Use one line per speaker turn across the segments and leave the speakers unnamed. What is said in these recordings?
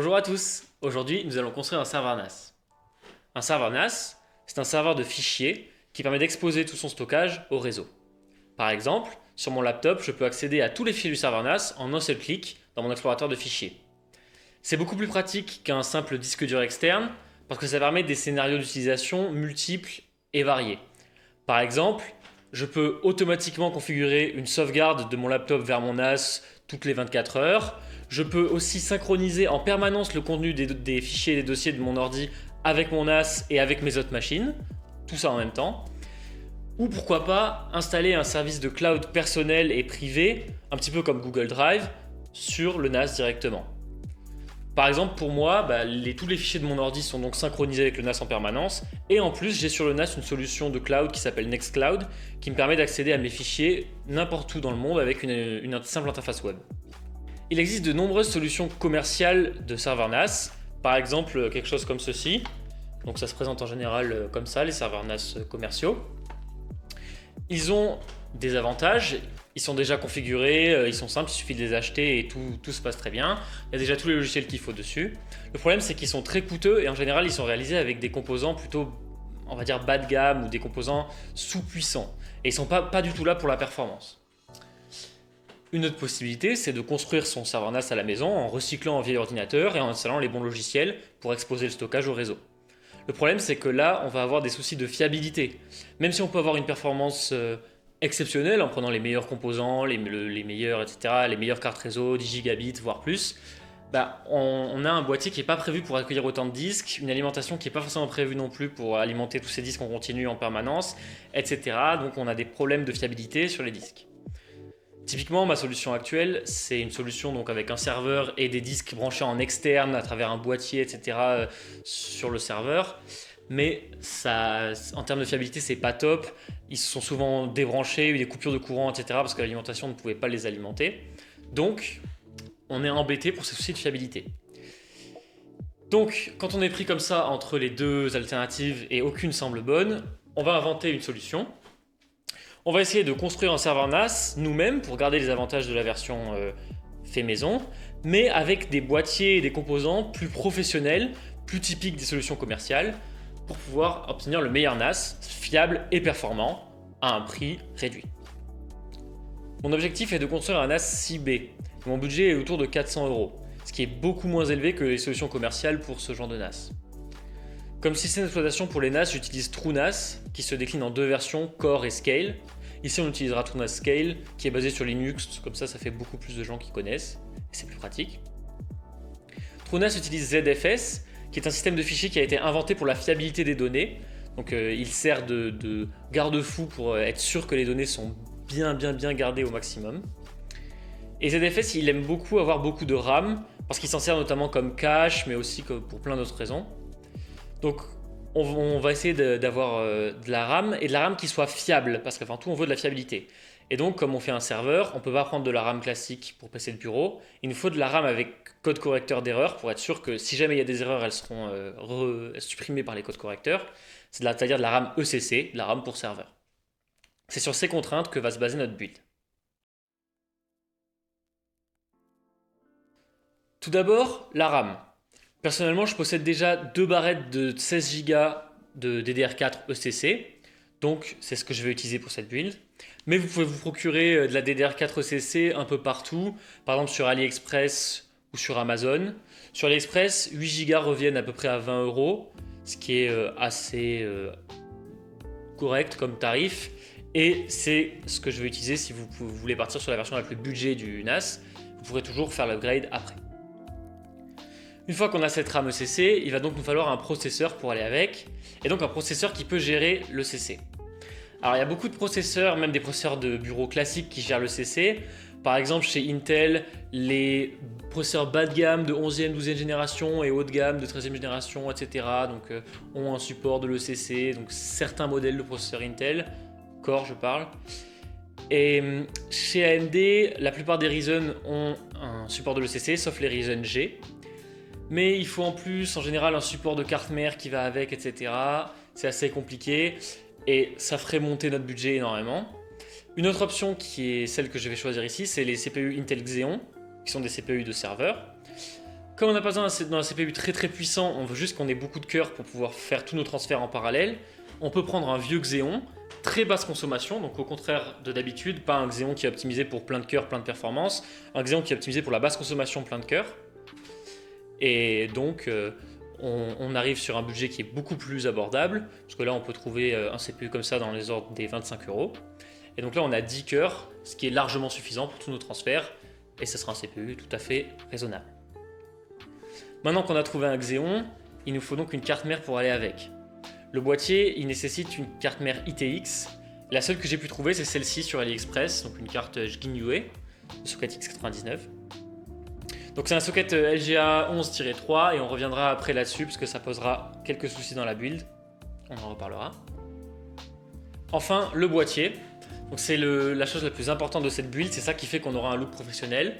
Bonjour à tous, aujourd'hui nous allons construire un serveur NAS. Un serveur NAS, c'est un serveur de fichiers qui permet d'exposer tout son stockage au réseau. Par exemple, sur mon laptop, je peux accéder à tous les fichiers du serveur NAS en un seul clic dans mon explorateur de fichiers. C'est beaucoup plus pratique qu'un simple disque dur externe parce que ça permet des scénarios d'utilisation multiples et variés. Par exemple, je peux automatiquement configurer une sauvegarde de mon laptop vers mon NAS toutes les 24 heures. Je peux aussi synchroniser en permanence le contenu des fichiers et des dossiers de mon ordi avec mon NAS et avec mes autres machines, tout ça en même temps. Ou pourquoi pas installer un service de cloud personnel et privé, un petit peu comme Google Drive, sur le NAS directement. Par exemple, pour moi, tous les fichiers de mon ordi sont donc synchronisés avec le NAS en permanence. Et en plus, j'ai sur le NAS une solution de cloud qui s'appelle Nextcloud, qui me permet d'accéder à mes fichiers n'importe où dans le monde avec une simple interface web. Il existe de nombreuses solutions commerciales de serveurs NAS. Par exemple, quelque chose comme ceci. Donc ça se présente en général comme ça, les serveurs NAS commerciaux. Ils ont des avantages. Ils sont déjà configurés, ils sont simples, il suffit de les acheter et tout se passe très bien. Il y a déjà tous les logiciels qu'il faut dessus. Le problème, c'est qu'ils sont très coûteux et en général, ils sont réalisés avec des composants plutôt, on va dire, bas de gamme ou des composants sous-puissants. Et ils sont pas du tout là pour la performance. Une autre possibilité, c'est de construire son serveur NAS à la maison en recyclant un vieil ordinateur et en installant les bons logiciels pour exposer le stockage au réseau. Le problème, c'est que là, on va avoir des soucis de fiabilité. Même si on peut avoir une performance exceptionnelle en prenant les meilleurs composants, les meilleurs, etc., les meilleures cartes réseau, 10 gigabits, voire plus, on a un boîtier qui n'est pas prévu pour accueillir autant de disques, une alimentation qui n'est pas forcément prévue non plus pour alimenter tous ces disques en continu en permanence, etc. Donc on a des problèmes de fiabilité sur les disques. Typiquement, ma solution actuelle, c'est une solution donc avec un serveur et des disques branchés en externe à travers un boîtier, etc. Sur le serveur. Mais ça, en termes de fiabilité, c'est pas top. Ils se sont souvent débranchés, eu des coupures de courant, etc. parce que l'alimentation ne pouvait pas les alimenter. Donc, on est embêté pour ces soucis de fiabilité. Donc, quand on est pris comme ça entre les deux alternatives et aucune semble bonne, on va inventer une solution. On va essayer de construire un serveur NAS nous-mêmes pour garder les avantages de la version fait maison, mais avec des boîtiers et des composants plus professionnels, plus typiques des solutions commerciales, pour pouvoir obtenir le meilleur NAS, fiable et performant, à un prix réduit. Mon objectif est de construire un NAS 6B. Mon budget est autour de 400 €, ce qui est beaucoup moins élevé que les solutions commerciales pour ce genre de NAS. Comme système d'exploitation pour les NAS, j'utilise TrueNAS, qui se décline en deux versions, Core et Scale. Ici, on utilisera TrueNAS Scale, qui est basé sur Linux, comme ça fait beaucoup plus de gens qui connaissent, et c'est plus pratique. TrueNAS utilise ZFS, qui est un système de fichiers qui a été inventé pour la fiabilité des données. Donc il sert de garde-fou pour être sûr que les données sont bien gardées au maximum. Et ZFS, il aime beaucoup avoir beaucoup de RAM, parce qu'il s'en sert notamment comme cache, mais aussi pour plein d'autres raisons. Donc on va essayer d'avoir de la RAM, et de la RAM qui soit fiable, parce qu'avant tout on veut de la fiabilité. Et donc comme on fait un serveur, on ne peut pas prendre de la RAM classique pour PC de bureau, il nous faut de la RAM avec code correcteur d'erreurs pour être sûr que si jamais il y a des erreurs, elles seront supprimées par les codes correcteurs, c'est-à-dire de la RAM ECC, de la RAM pour serveur. C'est sur ces contraintes que va se baser notre build. Tout d'abord, la RAM. Personnellement, je possède déjà deux barrettes de 16 Go de DDR4 ECC, donc c'est ce que je vais utiliser pour cette build. Mais vous pouvez vous procurer de la DDR4 ECC un peu partout, par exemple sur AliExpress ou sur Amazon. Sur AliExpress, 8 Go reviennent à peu près à 20 €, ce qui est assez correct comme tarif. Et c'est ce que je vais utiliser si vous voulez partir sur la version la plus budget du NAS. Vous pourrez toujours faire l'upgrade après. Une fois qu'on a cette RAM ECC, il va donc nous falloir un processeur pour aller avec, et donc un processeur qui peut gérer le CC. Alors il y a beaucoup de processeurs, même des processeurs de bureau classiques qui gèrent le CC. Par exemple chez Intel, les processeurs bas de gamme de 11e, 12e génération et haut de gamme de 13e génération, etc. Ont un support de l'ECC, donc certains modèles de processeurs Intel, Core je parle. Et chez AMD, la plupart des Ryzen ont un support de l'ECC, sauf les Ryzen G. Mais il faut en plus, en général, un support de carte mère qui va avec, etc. C'est assez compliqué et ça ferait monter notre budget énormément. Une autre option qui est celle que je vais choisir ici, c'est les CPU Intel Xeon, qui sont des CPU de serveur. Comme on n'a pas besoin d'un CPU très très puissant, on veut juste qu'on ait beaucoup de cœur pour pouvoir faire tous nos transferts en parallèle, on peut prendre un vieux Xeon, très basse consommation, donc au contraire de d'habitude, pas un Xeon qui est optimisé pour plein de cœur, plein de performance, un Xeon qui est optimisé pour la basse consommation, plein de cœur. Et donc on arrive sur un budget qui est beaucoup plus abordable, parce que là on peut trouver un CPU comme ça dans les ordres des 25€. Et donc là on a 10 cœurs, ce qui est largement suffisant pour tous nos transferts, et ce sera un CPU tout à fait raisonnable. Maintenant qu'on a trouvé un Xeon, il nous faut donc une carte mère pour aller avec. Le boîtier, il nécessite une carte mère ITX. La seule que j'ai pu trouver, c'est celle-ci sur AliExpress, donc une carte Jginyue, de socket X99. Donc c'est un socket LGA 11-3 et on reviendra après là-dessus parce que ça posera quelques soucis dans la build. On en reparlera. Enfin, le boîtier. Donc c'est la chose la plus importante de cette build, c'est ça qui fait qu'on aura un look professionnel.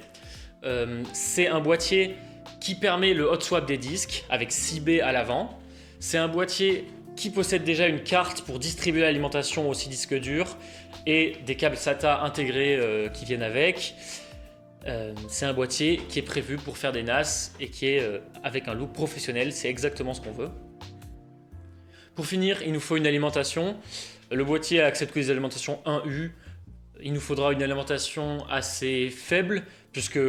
C'est un boîtier qui permet le hot swap des disques avec 6B à l'avant. C'est un boîtier qui possède déjà une carte pour distribuer l'alimentation aux 6 disques durs et des câbles SATA intégrés qui viennent avec. C'est un boîtier qui est prévu pour faire des NAS et qui est avec un look professionnel, c'est exactement ce qu'on veut. Pour finir, il nous faut une alimentation. Le boîtier accepte que les alimentations 1U. Il nous faudra une alimentation assez faible puisque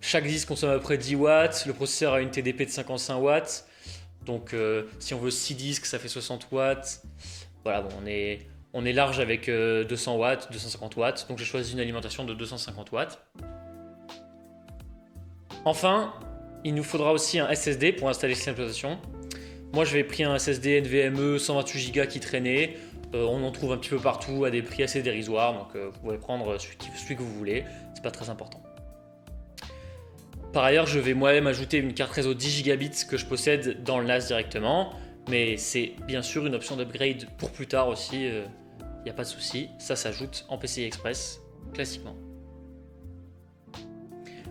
chaque disque consomme à peu près 10 watts, le processeur a une TDP de 55 watts. Donc si on veut 6 disques, ça fait 60 watts. Voilà, bon, on est large avec 200 watts, 250 watts. Donc j'ai choisi une alimentation de 250 watts. Enfin, il nous faudra aussi un SSD pour installer cette implémentation. Moi, j'avais pris un SSD NVMe 128 Go qui traînait. On en trouve un petit peu partout à des prix assez dérisoires. Donc vous pouvez prendre celui que vous voulez. C'est pas très important. Par ailleurs, je vais moi-même ajouter une carte réseau 10 Gigabits que je possède dans le NAS directement. Mais c'est bien sûr une option d'upgrade pour plus tard aussi. Il n'y a pas de souci. Ça s'ajoute en PCI Express classiquement.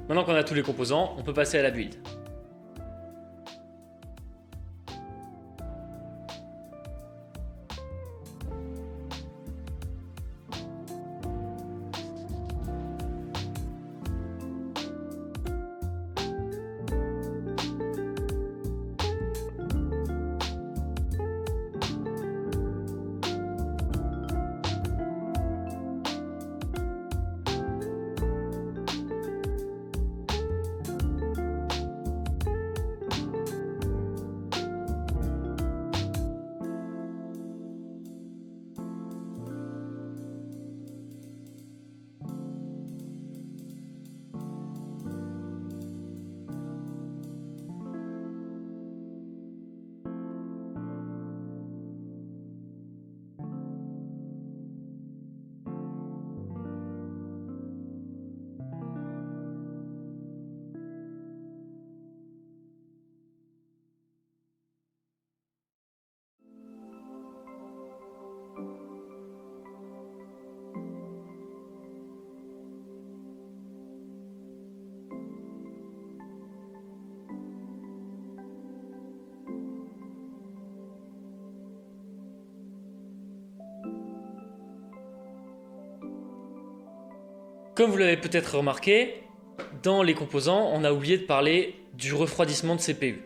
Maintenant qu'on a tous les composants, on peut passer à la build. Comme vous l'avez peut-être remarqué, dans les composants, on a oublié de parler du refroidissement de CPU.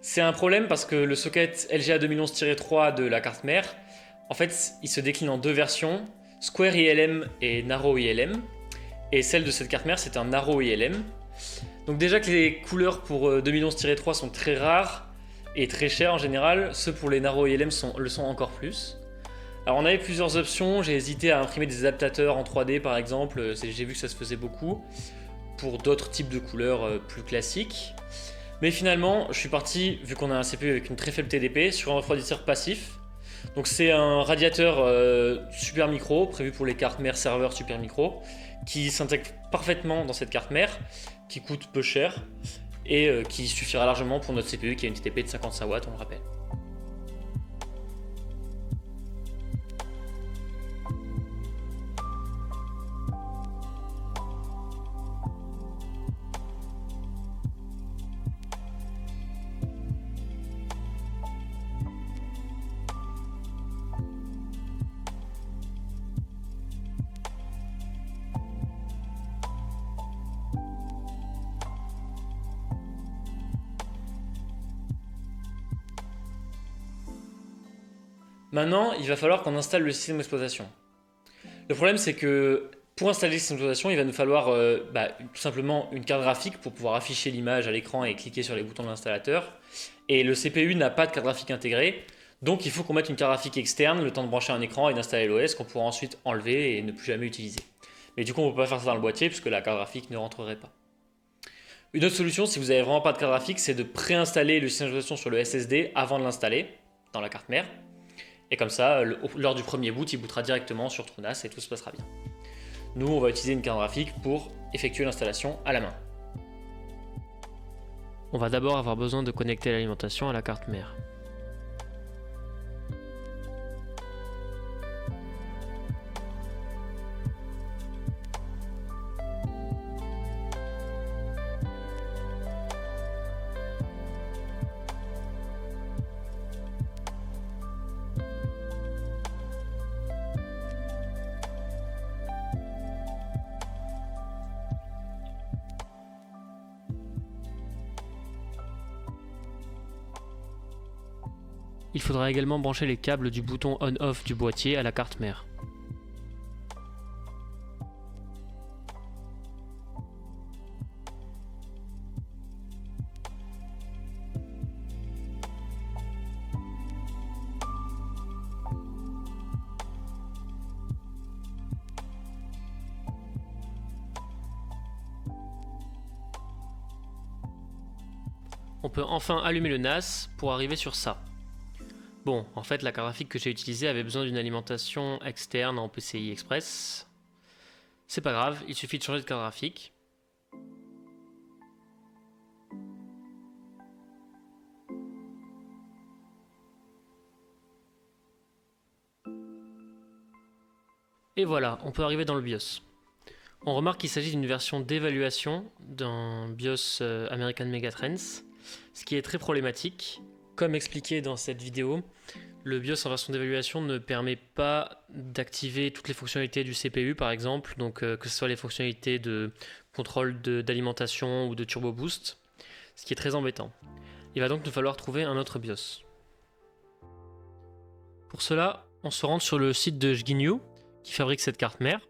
C'est un problème parce que le socket LGA 2011-3 de la carte mère, en fait, il se décline en deux versions, Square ILM et Narrow ILM. Et celle de cette carte mère, c'est un Narrow ILM. Donc déjà que les couleurs pour 2011-3 sont très rares et très chères en général, ceux pour les Narrow ILM le sont encore plus. Alors on avait plusieurs options, j'ai hésité à imprimer des adaptateurs en 3D par exemple, j'ai vu que ça se faisait beaucoup, pour d'autres types de couleurs plus classiques. Mais finalement, je suis parti, vu qu'on a un CPU avec une très faible TDP, sur un refroidisseur passif. Donc c'est un radiateur super micro, prévu pour les cartes mères serveur super micro, qui s'intègre parfaitement dans cette carte mère, qui coûte peu cher, et qui suffira largement pour notre CPU qui a une TDP de 55 watts, on le rappelle. Maintenant, il va falloir qu'on installe le système d'exploitation. Le problème, c'est que pour installer le système d'exploitation, il va nous falloir tout simplement une carte graphique pour pouvoir afficher l'image à l'écran et cliquer sur les boutons de l'installateur. Et le CPU n'a pas de carte graphique intégrée, donc il faut qu'on mette une carte graphique externe, le temps de brancher un écran et d'installer l'OS qu'on pourra ensuite enlever et ne plus jamais utiliser. Mais du coup, on ne peut pas faire ça dans le boîtier puisque la carte graphique ne rentrerait pas. Une autre solution, si vous n'avez vraiment pas de carte graphique, c'est de préinstaller le système d'exploitation sur le SSD avant de l'installer dans la carte mère. Et comme ça, lors du premier boot, il bootera directement sur TrueNAS et tout se passera bien. Nous, on va utiliser une carte graphique pour effectuer l'installation à la main. On va d'abord avoir besoin de connecter l'alimentation à la carte mère. Il faudra également brancher les câbles du bouton on-off du boîtier à la carte mère. On peut enfin allumer le NAS pour arriver sur ça. Bon, en fait, la carte graphique que j'ai utilisée avait besoin d'une alimentation externe en PCI Express. C'est pas grave, il suffit de changer de carte graphique. Et voilà, on peut arriver dans le BIOS. On remarque qu'il s'agit d'une version d'évaluation d'un BIOS American Megatrends, ce qui est très problématique. Comme expliqué dans cette vidéo, le BIOS en version d'évaluation ne permet pas d'activer toutes les fonctionnalités du CPU par exemple, donc que ce soit les fonctionnalités de contrôle d'alimentation ou de turbo boost, ce qui est très embêtant. Il va donc nous falloir trouver un autre BIOS. Pour cela, on se rend sur le site de Jginyu qui fabrique cette carte mère,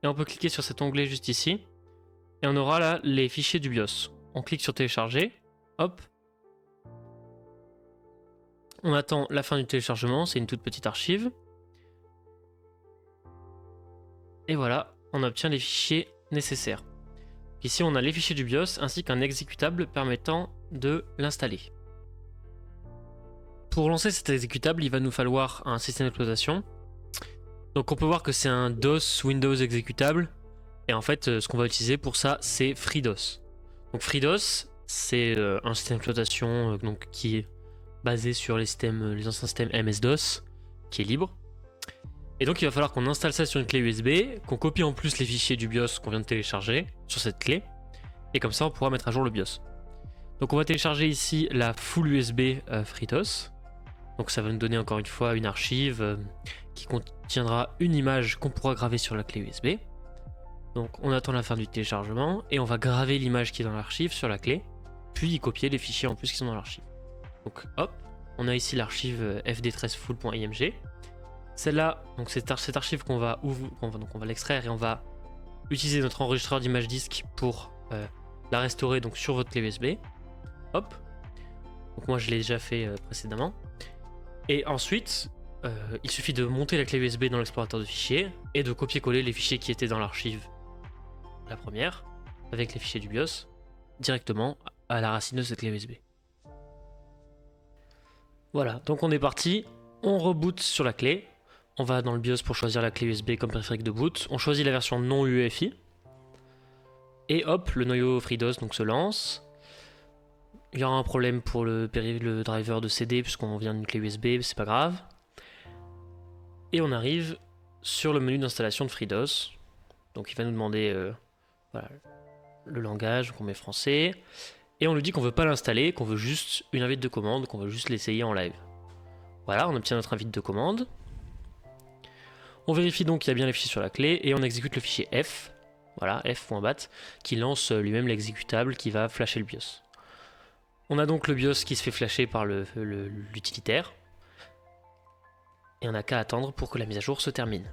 et on peut cliquer sur cet onglet juste ici, et on aura là les fichiers du BIOS. On clique sur télécharger, hop. On attend la fin du téléchargement, c'est une toute petite archive. Et voilà, on obtient les fichiers nécessaires. Ici, on a les fichiers du BIOS ainsi qu'un exécutable permettant de l'installer. Pour lancer cet exécutable, il va nous falloir un système d'exploitation. Donc on peut voir que c'est un DOS Windows exécutable. Et en fait, ce qu'on va utiliser pour ça, c'est FreeDOS. Donc FreeDOS, c'est un système d'exploitation qui est basé sur les anciens systèmes MS-DOS, qui est libre. Et donc il va falloir qu'on installe ça sur une clé USB, qu'on copie en plus les fichiers du BIOS qu'on vient de télécharger sur cette clé, et comme ça on pourra mettre à jour le BIOS. Donc on va télécharger ici la full USB FreeDOS. Donc ça va nous donner encore une fois une archive qui contiendra une image qu'on pourra graver sur la clé USB. Donc on attend la fin du téléchargement, et on va graver l'image qui est dans l'archive sur la clé, puis y copier les fichiers en plus qui sont dans l'archive. Donc hop, on a ici l'archive fd13full.img. Celle-là, donc cette archive qu'on va l'extraire et on va utiliser notre enregistreur d'image disque pour la restaurer donc sur votre clé USB. Hop. Donc moi je l'ai déjà fait précédemment. Et ensuite, il suffit de monter la clé USB dans l'explorateur de fichiers et de copier-coller les fichiers qui étaient dans l'archive, la première, avec les fichiers du BIOS, directement à la racine de cette clé USB. Voilà, donc on est parti, on reboot sur la clé, on va dans le BIOS pour choisir la clé USB comme périphérique de boot, on choisit la version non UEFI, et hop, le noyau FreeDOS donc se lance. Il y aura un problème pour le driver de CD puisqu'on vient d'une clé USB, c'est pas grave. Et on arrive sur le menu d'installation de FreeDOS, donc il va nous demander voilà, le langage, donc on met français. Et on lui dit qu'on veut pas l'installer, qu'on veut juste une invite de commande, qu'on veut juste l'essayer en live. Voilà, on obtient notre invite de commande. On vérifie donc qu'il y a bien les fichiers sur la clé et on exécute le fichier F, voilà, f.bat, qui lance lui-même l'exécutable qui va flasher le BIOS. On a donc le BIOS qui se fait flasher par l'utilitaire. Et on n'a qu'à attendre pour que la mise à jour se termine.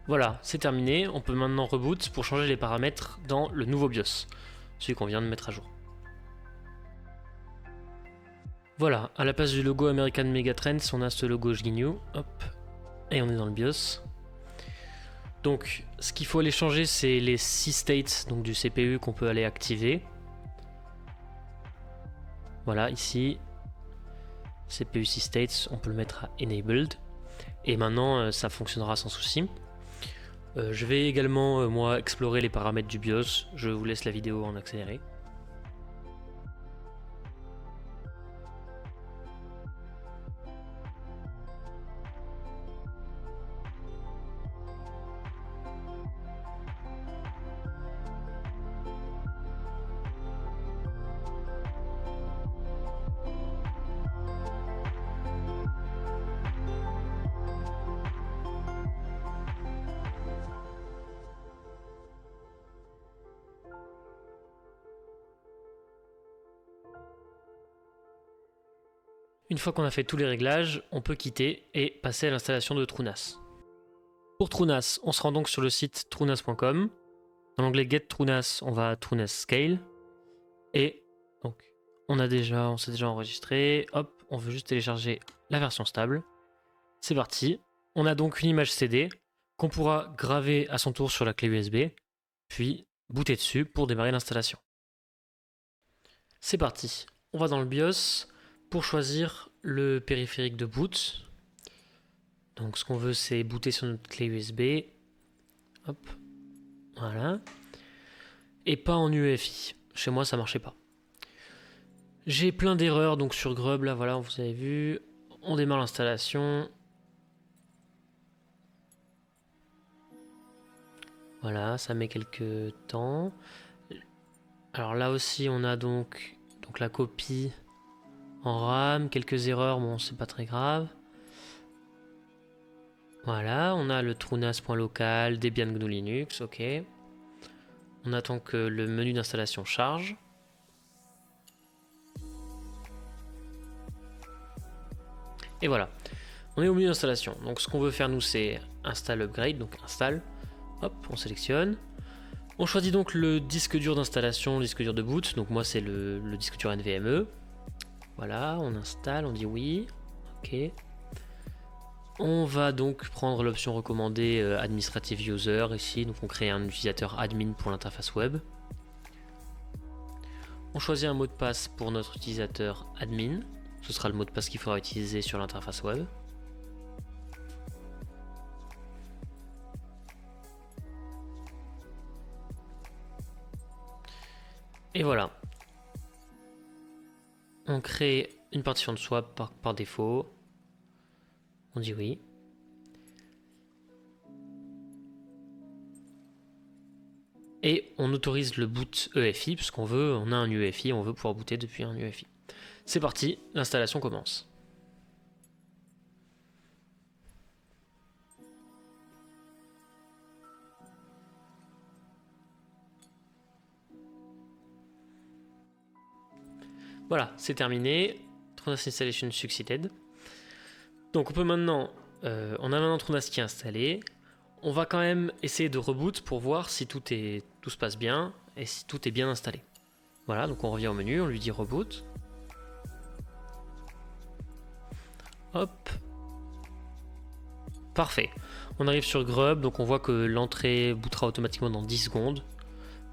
Voilà, c'est terminé. On peut maintenant reboot pour changer les paramètres dans le nouveau BIOS, celui qu'on vient de mettre à jour. Voilà, à la place du logo American Megatrends, on a ce logo GNU, hop, et on est dans le BIOS. Donc, ce qu'il faut aller changer, c'est les 6 states donc du CPU qu'on peut aller activer. Voilà, ici, CPU 6 states, on peut le mettre à Enabled. Et maintenant, ça fonctionnera sans souci. Je vais également, moi, explorer les paramètres du BIOS. Je vous laisse la vidéo en accéléré. Une fois qu'on a fait tous les réglages, on peut quitter et passer à l'installation de TrueNAS. Pour TrueNAS, on se rend donc sur le site truenas.com. Dans l'onglet Get TrueNAS, on va à TrueNAS Scale. Et donc, on s'est déjà enregistré. Hop, on veut juste télécharger la version stable. C'est parti. On a donc une image CD qu'on pourra graver à son tour sur la clé USB, puis booter dessus pour démarrer l'installation. C'est parti. On va dans le BIOS pour choisir le périphérique de boot. Donc ce qu'on veut, c'est booter sur notre clé USB. Hop, voilà. Et pas en UEFI. Chez moi, ça marchait pas. J'ai plein d'erreurs donc sur Grub, là, voilà, vous avez vu. On démarre l'installation. Voilà, ça met quelques temps. Alors là aussi, on a donc la copie en RAM, quelques erreurs, bon, c'est pas très grave. Voilà, on a le truenas.local, Debian GNU Linux, ok. On attend que le menu d'installation charge. Et voilà, on est au menu d'installation. Donc ce qu'on veut faire nous, c'est install upgrade, donc install. Hop, on sélectionne. On choisit donc le disque dur d'installation, le disque dur de boot. Donc moi c'est le disque dur NVMe. Voilà, on installe, on dit oui. Ok. On va donc prendre l'option recommandée Administrative User ici. Donc on crée un utilisateur admin pour l'interface web. On choisit un mot de passe pour notre utilisateur admin. Ce sera le mot de passe qu'il faudra utiliser sur l'interface web. Et voilà. On crée une partition de swap par défaut. On dit oui. Et on autorise le boot EFI, puisqu'on veut, on a un UEFI, on veut pouvoir booter depuis un UEFI. C'est parti, l'installation commence. Voilà, c'est terminé. TrueNAS Installation Succeeded. Donc on peut maintenant, on a maintenant TrueNAS qui est installé. On va quand même essayer de reboot pour voir si tout se passe bien et si tout est bien installé. Voilà, donc on revient au menu, on lui dit reboot. Hop. Parfait. On arrive sur Grub, donc on voit que l'entrée bootera automatiquement dans 10 secondes.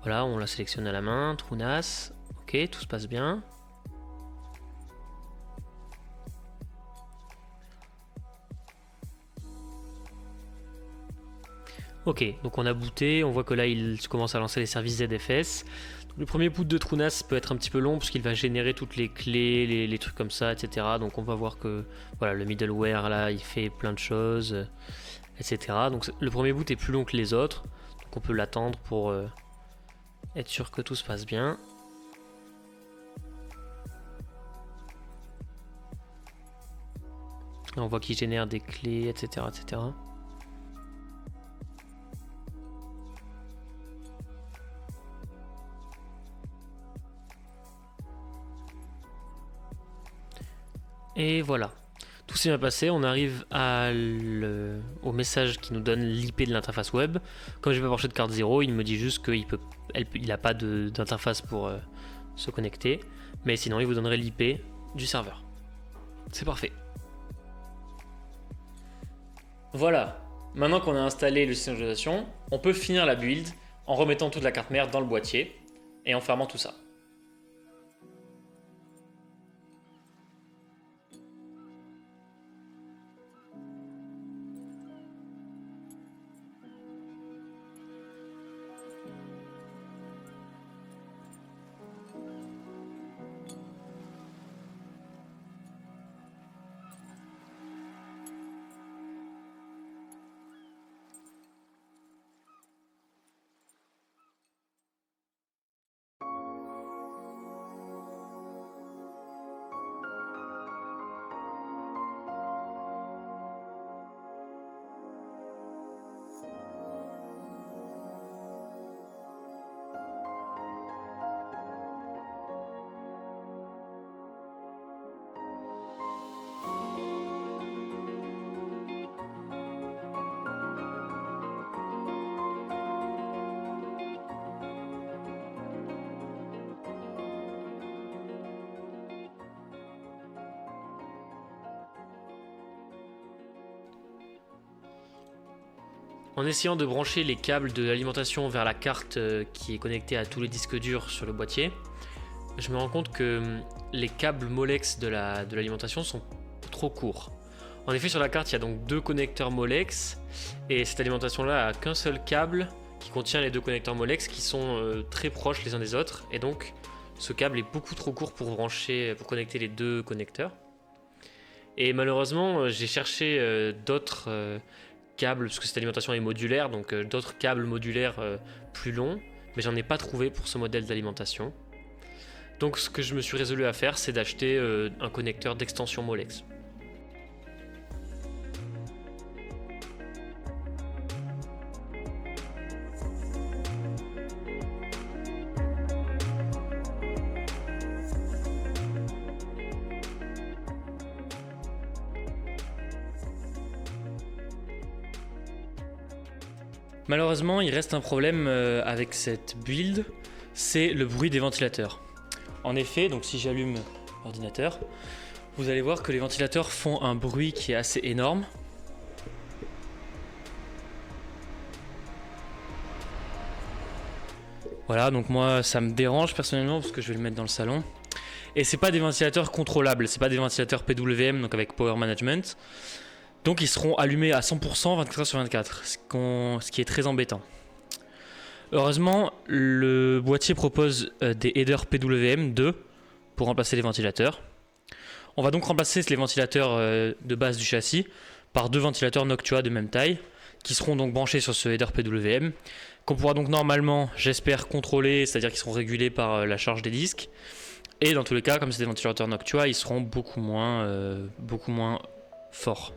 Voilà, on la sélectionne à la main, TrueNAS. Ok, tout se passe bien. Ok, donc on a booté, on voit que là il commence à lancer les services ZFS. Donc, le premier boot de TrueNAS peut être un petit peu long puisqu'il va générer toutes les clés, les trucs comme ça, etc. Donc on va voir que voilà, le middleware là il fait plein de choses, etc. Donc le premier boot est plus long que les autres, donc on peut l'attendre pour être sûr que tout se passe bien. Là, on voit qu'il génère des clés, etc., etc. Et voilà. Tout s'est bien passé, on arrive au message qui nous donne l'IP de l'interface web. Comme je n'ai pas branché de carte 0, il me dit juste qu'il n'a pas d'interface pour se connecter. Mais sinon, il vous donnerait l'IP du serveur. C'est parfait. Voilà. Maintenant qu'on a installé le système d'exploitation, on peut finir la build en remettant toute la carte mère dans le boîtier et en fermant tout ça. En essayant de brancher les câbles de l'alimentation vers la carte qui est connectée à tous les disques durs sur le boîtier, je me rends compte que les câbles Molex de l'alimentation sont trop courts. En effet, sur la carte, il y a donc 2 connecteurs Molex et cette alimentation-là a qu'un seul câble qui contient les 2 connecteurs Molex qui sont très proches les uns des autres, et donc ce câble est beaucoup trop court pour connecter les 2 connecteurs. Et malheureusement, j'ai cherché d'autres câbles, parce que cette alimentation est modulaire, donc d'autres câbles modulaires plus longs, mais j'en ai pas trouvé pour ce modèle d'alimentation. Donc ce que je me suis résolu à faire, c'est d'acheter un connecteur d'extension Molex. Malheureusement, il reste un problème avec cette build, c'est le bruit des ventilateurs. En effet, donc si j'allume l'ordinateur, vous allez voir que les ventilateurs font un bruit qui est assez énorme. Voilà, donc moi ça me dérange personnellement parce que je vais le mettre dans le salon. Et c'est pas des ventilateurs contrôlables, c'est pas des ventilateurs PWM, donc avec Power Management. Donc ils seront allumés à 100% 24h/24, ce qui est très embêtant. Heureusement, le boîtier propose des headers PWM 2 pour remplacer les ventilateurs. On va donc remplacer les ventilateurs de base du châssis par 2 ventilateurs Noctua de même taille, qui seront donc branchés sur ce header PWM, qu'on pourra donc normalement, j'espère, contrôler, c'est-à-dire qu'ils seront régulés par la charge des disques. Et dans tous les cas, comme c'est des ventilateurs Noctua, ils seront beaucoup moins forts.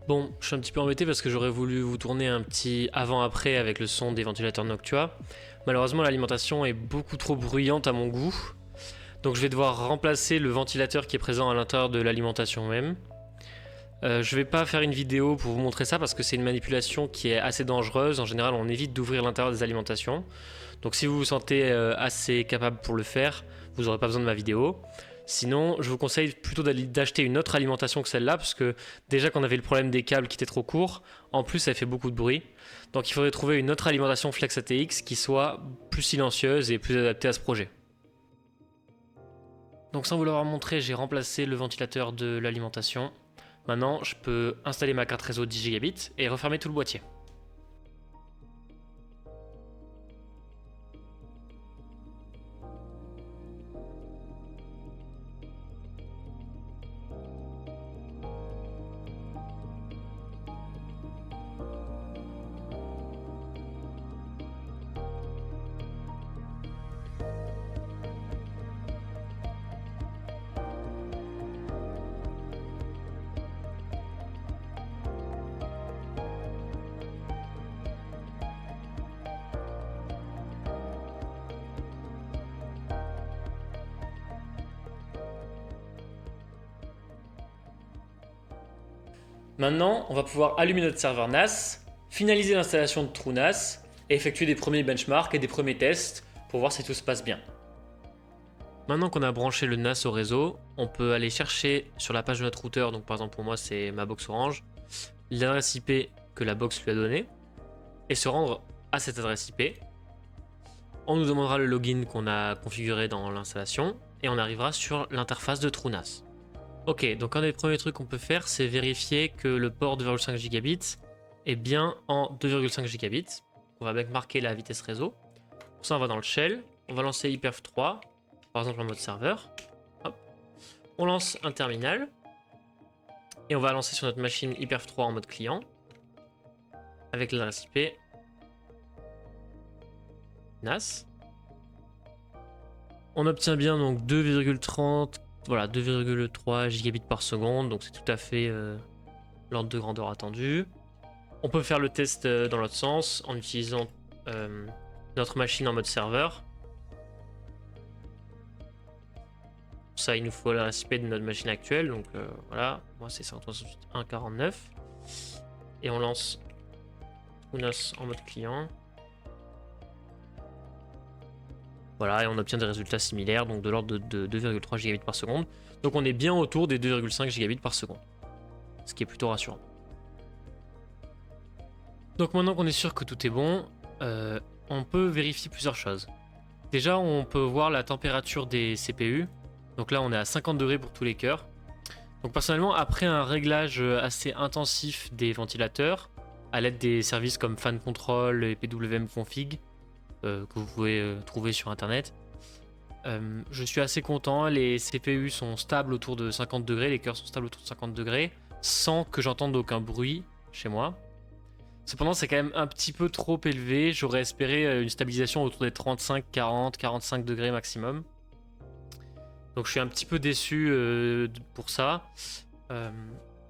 Bon, je suis un petit peu embêté parce que j'aurais voulu vous tourner un petit avant-après avec le son des ventilateurs Noctua. Malheureusement, l'alimentation est beaucoup trop bruyante à mon goût. Donc je vais devoir remplacer le ventilateur qui est présent à l'intérieur de l'alimentation même. Je vais pas faire une vidéo pour vous montrer ça parce que c'est une manipulation qui est assez dangereuse. En général, on évite d'ouvrir l'intérieur des alimentations. Donc si vous vous sentez assez capable pour le faire, vous n'aurez pas besoin de ma vidéo. Sinon, je vous conseille plutôt d'acheter une autre alimentation que celle-là, parce que déjà qu'on avait le problème des câbles qui étaient trop courts, en plus ça fait beaucoup de bruit. Donc il faudrait trouver une autre alimentation Flex ATX qui soit plus silencieuse et plus adaptée à ce projet. Donc sans vous l'avoir montré, j'ai remplacé le ventilateur de l'alimentation. Maintenant, je peux installer ma carte réseau 10 Go et refermer tout le boîtier. Maintenant, on va pouvoir allumer notre serveur NAS, finaliser l'installation de TrueNAS et effectuer des premiers benchmarks et des premiers tests pour voir si tout se passe bien. Maintenant qu'on a branché le NAS au réseau, on peut aller chercher sur la page de notre routeur, donc par exemple pour moi c'est ma box Orange, l'adresse IP que la box lui a donnée et se rendre à cette adresse IP. On nous demandera le login qu'on a configuré dans l'installation et on arrivera sur l'interface de TrueNAS. Ok, donc un des premiers trucs qu'on peut faire, c'est vérifier que le port 2,5 Gigabits est bien en 2,5 Gigabits. On va marquer la vitesse réseau. Pour ça, on va dans le shell, on va lancer hyperv3, par exemple en mode serveur. Hop. On lance un terminal et on va lancer sur notre machine hyperv3 en mode client avec l'adresse IP NAS. On obtient bien donc 2,30. Voilà, 2,3 gigabits par seconde, donc c'est tout à fait l'ordre de grandeur attendu. On peut faire le test dans l'autre sens en utilisant notre machine en mode serveur. Pour ça, il nous faut l'adresse IP de notre machine actuelle, donc voilà, moi c'est 168.1.49. Et on lance TrueNAS en mode client. Voilà, et on obtient des résultats similaires, donc de l'ordre de 2,3 gigabits par seconde. Donc on est bien autour des 2,5 gigabits par seconde, ce qui est plutôt rassurant. Donc maintenant qu'on est sûr que tout est bon, on peut vérifier plusieurs choses. Déjà, on peut voir la température des CPU. Donc là, on est à 50 degrés pour tous les cœurs. Donc personnellement, après un réglage assez intensif des ventilateurs, à l'aide des services comme Fan Control et PWM Config, que vous pouvez trouver sur internet. Je suis assez content, les CPU sont stables autour de 50 degrés, les cœurs sont stables autour de 50 degrés, sans que j'entende aucun bruit chez moi. Cependant, c'est quand même un petit peu trop élevé, j'aurais espéré une stabilisation autour des 35, 40, 45 degrés maximum. Donc je suis un petit peu déçu pour ça.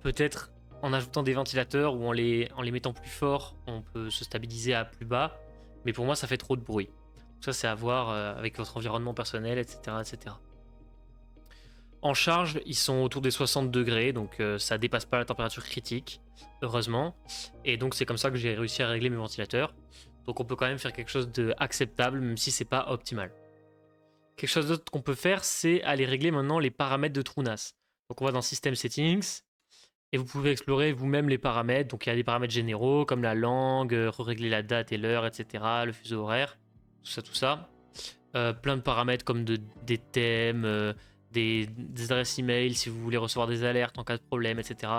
Peut-être en ajoutant des ventilateurs ou en les mettant plus fort, on peut se stabiliser à plus bas. Mais pour moi, ça fait trop de bruit. Donc ça, c'est à voir avec votre environnement personnel, etc., etc. En charge, ils sont autour des 60 degrés, donc ça dépasse pas la température critique, heureusement. Et donc c'est comme ça que j'ai réussi à régler mes ventilateurs. Donc on peut quand même faire quelque chose d'acceptable, même si c'est pas optimal. Quelque chose d'autre qu'on peut faire, c'est aller régler maintenant les paramètres de TrueNAS. Donc on va dans System Settings, et vous pouvez explorer vous-même les paramètres. Donc il y a des paramètres généraux comme la langue, régler la date et l'heure, etc. Le fuseau horaire, tout ça. Plein de paramètres comme des thèmes, des adresses email si vous voulez recevoir des alertes en cas de problème, etc.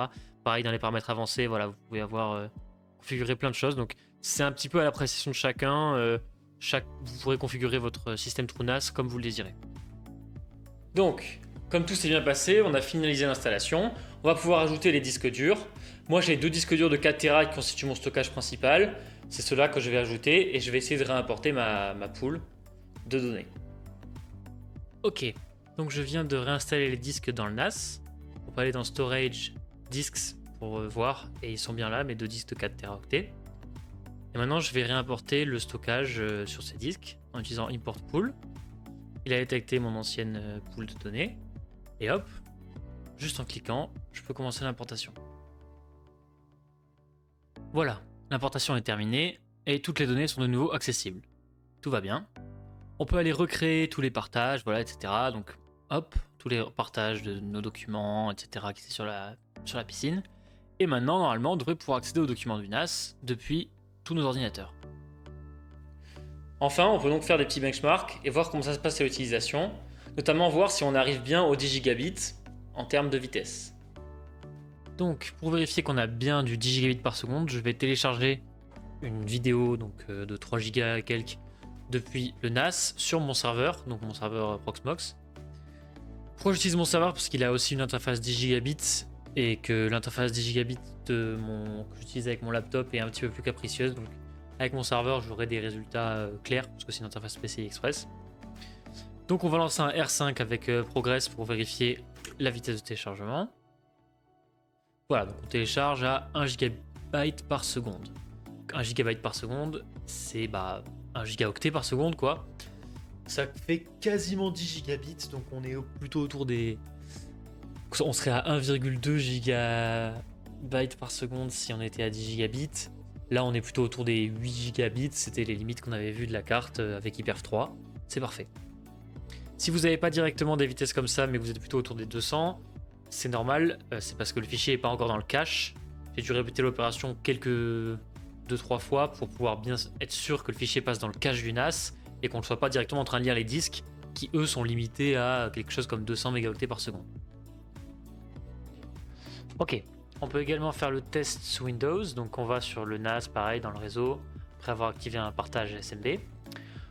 Pareil dans les paramètres avancés, voilà, vous pouvez avoir configuré plein de choses. Donc c'est un petit peu à l'appréciation de chacun. Vous pourrez configurer votre système TrueNAS comme vous le désirez. Donc, comme tout s'est bien passé, on a finalisé l'installation. On va pouvoir ajouter les disques durs. Moi, j'ai 2 disques durs de 4 Tera qui constituent mon stockage principal. C'est cela que je vais ajouter et je vais essayer de réimporter ma pool de données. Ok, donc je viens de réinstaller les disques dans le NAS. On peut aller dans Storage, Disks pour voir, et ils sont bien là, mes 2 disques de 4 Teraoctets. Et maintenant, je vais réimporter le stockage sur ces disques en utilisant import pool. Il a détecté mon ancienne pool de données, et hop, juste en cliquant, je peux commencer l'importation. Voilà, l'importation est terminée, et toutes les données sont de nouveau accessibles. Tout va bien. On peut aller recréer tous les partages, voilà, etc. Donc, hop, tous les partages de nos documents, etc. qui sont sur la piscine. Et maintenant, normalement, on devrait pouvoir accéder aux documents du NAS depuis tous nos ordinateurs. Enfin, on peut donc faire des petits benchmarks et voir comment ça se passe à l'utilisation, notamment voir si on arrive bien aux 10 gigabits en termes de vitesse. Donc, pour vérifier qu'on a bien du 10 gigabits par seconde, je vais télécharger une vidéo donc, de 3 gigas et quelques depuis le NAS sur mon serveur, donc mon serveur Proxmox. Pourquoi j'utilise mon serveur? Parce qu'il a aussi une interface 10 gigabits et que l'interface 10 gigabits que j'utilise avec mon laptop est un petit peu plus capricieuse. Donc avec mon serveur, j'aurai des résultats clairs parce que c'est une interface PCI Express. Donc on va lancer un R5 avec Progress pour vérifier la vitesse de téléchargement. Voilà, donc on télécharge à 1 gigabyte par seconde. 1 gigabyte par seconde, c'est 1 gigaoctet par seconde quoi. Ça fait quasiment 10 gigabits, donc on est plutôt autour des... On serait à 1,2 gigabytes par seconde si on était à 10 gigabits. Là on est plutôt autour des 8 gigabits, c'était les limites qu'on avait vues de la carte avec HyperV3. C'est parfait. Si vous n'avez pas directement des vitesses comme ça, mais que vous êtes plutôt autour des 200, c'est normal, c'est parce que le fichier n'est pas encore dans le cache. J'ai dû répéter l'opération 2-3 fois pour pouvoir bien être sûr que le fichier passe dans le cache du NAS et qu'on ne soit pas directement en train de lire les disques qui eux sont limités à quelque chose comme 200 mégaoctets par seconde. Ok, on peut également faire le test sous Windows, donc on va sur le NAS pareil dans le réseau, après avoir activé un partage SMB.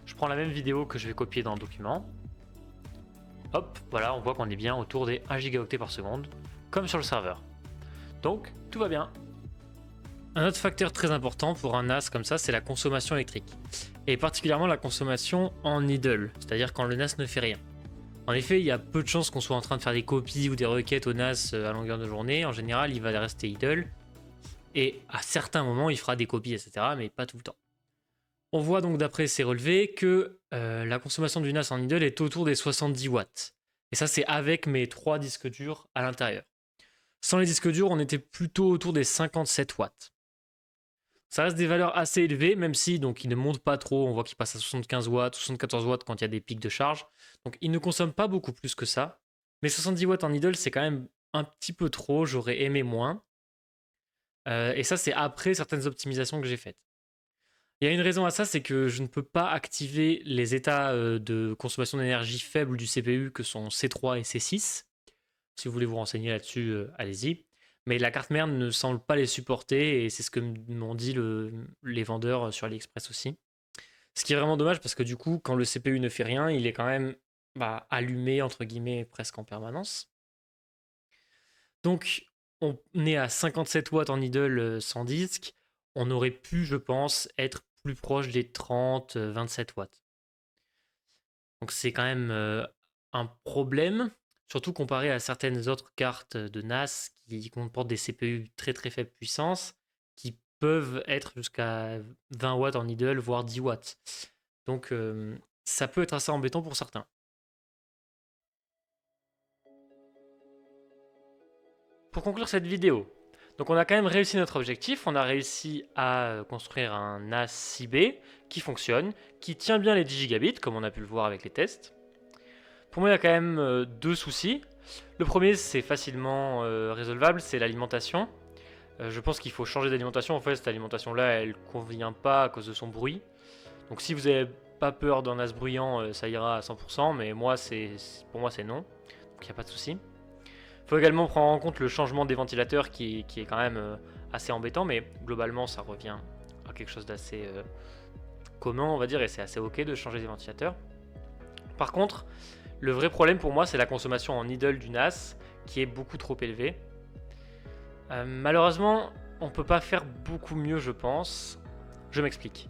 Je prends la même vidéo que je vais copier dans le document. Hop, voilà, on voit qu'on est bien autour des 1 gigaoctet par seconde, comme sur le serveur. Donc, tout va bien. Un autre facteur très important pour un NAS comme ça, c'est la consommation électrique. Et particulièrement la consommation en idle, c'est-à-dire quand le NAS ne fait rien. En effet, il y a peu de chances qu'on soit en train de faire des copies ou des requêtes au NAS à longueur de journée. En général, il va rester idle. Et à certains moments, il fera des copies, etc. Mais pas tout le temps. On voit donc d'après ces relevés que la consommation du NAS en idle est autour des 70 watts. Et ça, c'est avec mes 3 disques durs à l'intérieur. Sans les disques durs, on était plutôt autour des 57 watts. Ça reste des valeurs assez élevées, même si donc, il ne monte pas trop. On voit qu'il passe à 75 watts, 74 watts quand il y a des pics de charge. Donc il ne consomme pas beaucoup plus que ça. Mais 70 watts en idle, c'est quand même un petit peu trop. J'aurais aimé moins. Et ça, c'est après certaines optimisations que j'ai faites. Il y a une raison à ça, c'est que je ne peux pas activer les états de consommation d'énergie faible du CPU que sont C3 et C6. Si vous voulez vous renseigner là-dessus, allez-y. Mais la carte mère ne semble pas les supporter et c'est ce que m'ont dit les vendeurs sur AliExpress aussi. Ce qui est vraiment dommage parce que du coup, quand le CPU ne fait rien, il est quand même allumé, entre guillemets, presque en permanence. Donc, on est à 57 watts en idle sans disque. On aurait pu, je pense, être plus proche des 30-27 watts. Donc, c'est quand même un problème. Surtout comparé à certaines autres cartes de NAS qui comportent des CPU très très faible puissance, qui peuvent être jusqu'à 20 watts en idle, voire 10 watts. Donc ça peut être assez embêtant pour certains. Pour conclure cette vidéo, donc on a quand même réussi notre objectif, on a réussi à construire un NAS 6B qui fonctionne, qui tient bien les 10 gigabits, comme on a pu le voir avec les tests. Pour moi, il y a quand même 2 soucis. Le premier, c'est facilement résolvable, c'est l'alimentation. Je pense qu'il faut changer d'alimentation. En fait, cette alimentation-là, elle ne convient pas à cause de son bruit. Donc si vous n'avez pas peur d'un NAS bruyant, ça ira à 100%, mais pour moi, c'est non. Donc il n'y a pas de souci. Il faut également prendre en compte le changement des ventilateurs qui est quand même assez embêtant, mais globalement, ça revient à quelque chose d'assez commun, on va dire, et c'est assez ok de changer des ventilateurs. Par contre, le vrai problème pour moi, c'est la consommation en idle du NAS, qui est beaucoup trop élevée. Malheureusement, on ne peut pas faire beaucoup mieux, je pense. Je m'explique.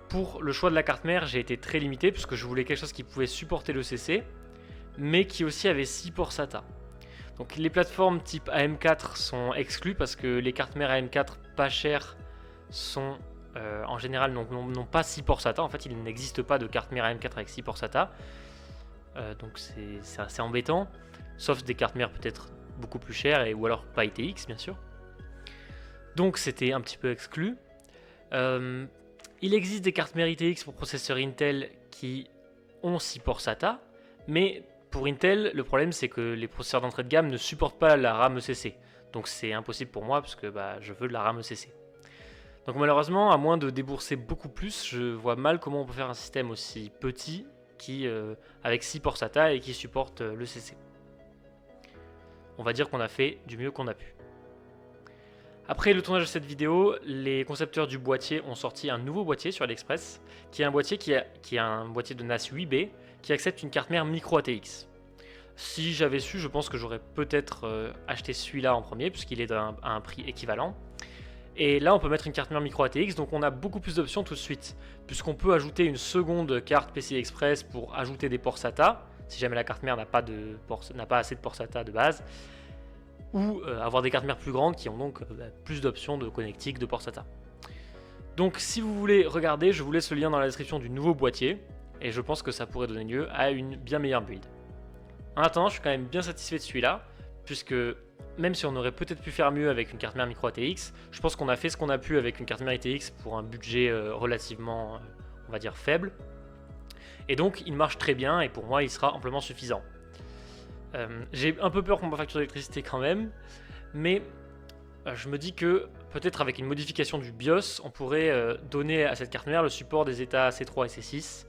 Pour le choix de la carte mère, j'ai été très limité, puisque je voulais quelque chose qui pouvait supporter le CC, mais qui aussi avait 6 ports SATA. Donc les plateformes type AM4 sont exclues parce que les cartes mères AM4 pas chères sont en général n'ont pas 6 ports SATA. En fait, il n'existe pas de carte mère AM4 avec 6 ports SATA. Donc c'est assez embêtant. Sauf des cartes mères peut-être beaucoup plus chères ou alors pas ITX bien sûr. Donc c'était un petit peu exclu. Il existe des cartes mères ITX pour processeurs Intel qui ont 6 ports SATA, mais pour Intel, le problème c'est que les processeurs d'entrée de gamme ne supportent pas la RAM ECC. Donc c'est impossible pour moi parce que je veux de la RAM ECC. Donc malheureusement, à moins de débourser beaucoup plus, je vois mal comment on peut faire un système aussi petit avec 6 ports SATA et qui supporte l'ECC. On va dire qu'on a fait du mieux qu'on a pu. Après le tournage de cette vidéo, les concepteurs du boîtier ont sorti un nouveau boîtier sur AliExpress, qui est un boîtier qui est un boîtier de NAS 8B qui accepte une carte mère micro ATX. Si j'avais su, je pense que j'aurais peut-être acheté celui-là en premier, puisqu'il est à un prix équivalent. Et là, on peut mettre une carte mère micro ATX, donc on a beaucoup plus d'options tout de suite, puisqu'on peut ajouter une seconde carte PCI Express pour ajouter des ports SATA, si jamais la carte mère n'a pas assez de ports SATA de base, ou avoir des cartes mères plus grandes qui ont donc plus d'options de connectique, de ports SATA. Donc si vous voulez regarder, je vous laisse le lien dans la description du nouveau boîtier, et je pense que ça pourrait donner lieu à une bien meilleure build. En attendant, je suis quand même bien satisfait de celui-là, puisque même si on aurait peut-être pu faire mieux avec une carte mère micro ATX, je pense qu'on a fait ce qu'on a pu avec une carte mère ATX pour un budget relativement, on va dire, faible. Et donc il marche très bien, et pour moi il sera amplement suffisant. J'ai un peu peur pour ma facture d'électricité quand même, mais je me dis que peut-être avec une modification du BIOS, on pourrait donner à cette carte mère le support des états C3 et C6.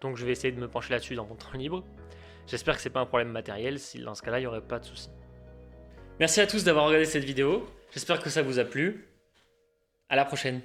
Donc je vais essayer de me pencher là-dessus dans mon temps libre. J'espère que c'est pas un problème matériel, si dans ce cas-là il n'y aurait pas de souci. Merci à tous d'avoir regardé cette vidéo, j'espère que ça vous a plu. À la prochaine.